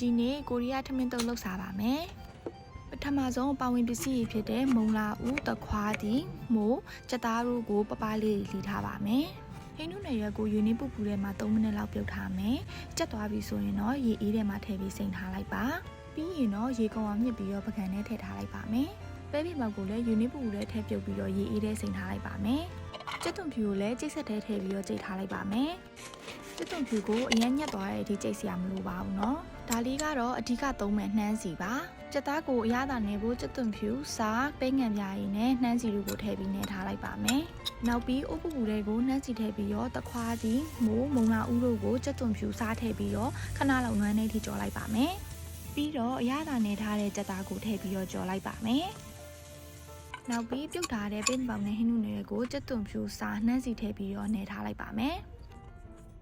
ဒီနေ့ကိုရီးယားထမင်းတုပ်လှုပ်စားပါမယ်ပထမဆုံးပါဝင်ပစ္စည်းဖြစ်တဲ့မုံလာဦးတခွားသည်မိုးကြက်သားတို့ကိုပပလေးလှီထားပါမယ်ဟင်းနုနယ်ရက်ကိုယူနီပူပူထဲမှာ3မိနစ်လောက်ပြုတ်ထားမယ်ကြက်သွားပြီဆိုရင်တော့ရေအေးထဲမှာထည့်ပြီးစိမ်ထားလိုက်ပါပြီးရင်တော့ရေကုန်အောင်ညှစ်ပြီးတော့ပကံနဲ့ထည့်ထားလိုက်ပါမယ်ပဲပြပေါက်ကိုလည်းယူနီပူပူထဲထည့်ပြုတ်ပြီးတော့ရေအေးထဲစိမ်ထားလိုက်ပါမယ်ကြက်သွန်ဖြူကိုလည်းကျိတ်ဆက်ထဲထည့်ပြီးတော့ကျိတ်ထားလိုက်ပါမယ်ကြက်သွန်ဖြူကိုအရင်ညက်သွားတဲ့အထိကျိတ်စရာမလိုပါဘူးเนาะဒါလေးကတော့အဓိကသုံးမဲ့နှမ်းစီပါကြက်သားကိုအရသာနယ်ဖို့ကြက်သွန်ဖြူစားပဲငံပြားရည်နဲ့နှမ်းစီတို့ကိုထည့်ပြီးနေထားလိုက်ပါမယ်နောက်ပြီးအုပ်ပူပူတွေကိုနှမ်းစီထည့်ပြီးတော့တခွားစီမိုးမုံလာဦးတို့ကိုကြက်သွန်ဖြူစားထည့်ပြီးတော့ခဏလောက်နွမ်းနေထိကြော်လိုက်ပါမယ်ပြီးတော့အရသာနယ်ထားတဲ့ကြက်သားကိုထည့်ပြီးတော့ကြော်လိုက်ပါမယ်နောက်ပြီးပြုတ်ထားတဲ့ပင်းပေါင်နဲ့ဟင်းနုနယ်ကိုကြက်သွန်ဖြူစားနှမ်းစီထည့်ပြီးတော့နေထားလိုက်ပါမယ်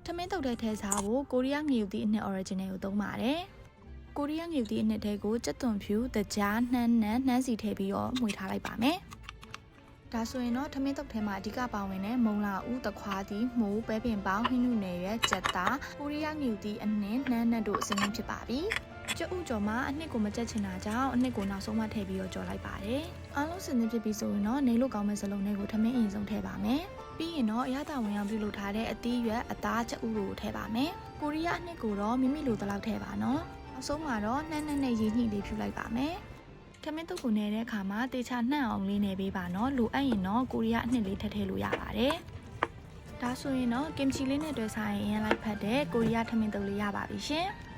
ထမင်းတုပ်တဲ့ထဲစားဖို့ကိုရီးယားငရုတ်သီးအနှစ် original ကိုသုံးပါတယ်။ကိုရီးယားငရုတ်သီးအနှစ်ထဲကိုကြက်သွန်ဖြူတကြားနှမ်းစီထည့်ပြီးတော့မှွေထားလိုက်ပါမယ်။ဒါဆိုရင်တော့ထမင်းတုပ်ထဲမှာအဓိကပါဝင်တဲ့မုံလာဦးတခွားသီးမိုးပဲပင်ပေါင်းဟင်းနုနယ်ရဲ့ကြက်သားကိုရီးယားငရုတ်သီးအနှစ်နှမ်းတို့အစင်းဖြစ်ပါပြီ။ကြက်ဥကြော်မှာအနှစ်ကိုမကြက်ချင်တာကြောင့်အနှစ်ကိုနောက်ဆုံးမှထည့်ပြီးတော့ကြော်လိုက်ပါတယ်။အားလုံးစင်စင်ဖြစ်ပြီးဆိုရင်တော့နေလို့ကောင်းမဲ့စလုံးတွေကိုထမင်းအရင်ဆုံးထည့်ပါမယ်။ပြီးရင်တော့အရသာဝင်အောင်ပြုလုပ်ထားတဲ့အသီးရွက်အသားချက်ဥကိုထည့်ပါမယ်။ကိုရီးယားအနှစ်ကိုတော့မိမိလိုတလောက်ထည့်ပါနော်။နောက်ဆုံးမှာတော့နှမ်းနဲ့ရေညှိလေးဖြူလိုက်ပါမယ်။ထမင်းတုပ်ကိုနေတဲ့အခါမှာတေချာနှံ့အောင်လေးနေပေးပါနော်။လိုအပ်ရင်တော့ကိုရီးယားအနှစ်လေးထည့်လို့ရပါတယ်။ဒါဆိုရင်တော့ကင်ချီလေးနဲ့တွဲစားရင်လိုက်ဖတ်တဲ့ကိုရီးယားထမင်းတုပ်လေးရပါပြီရှင်။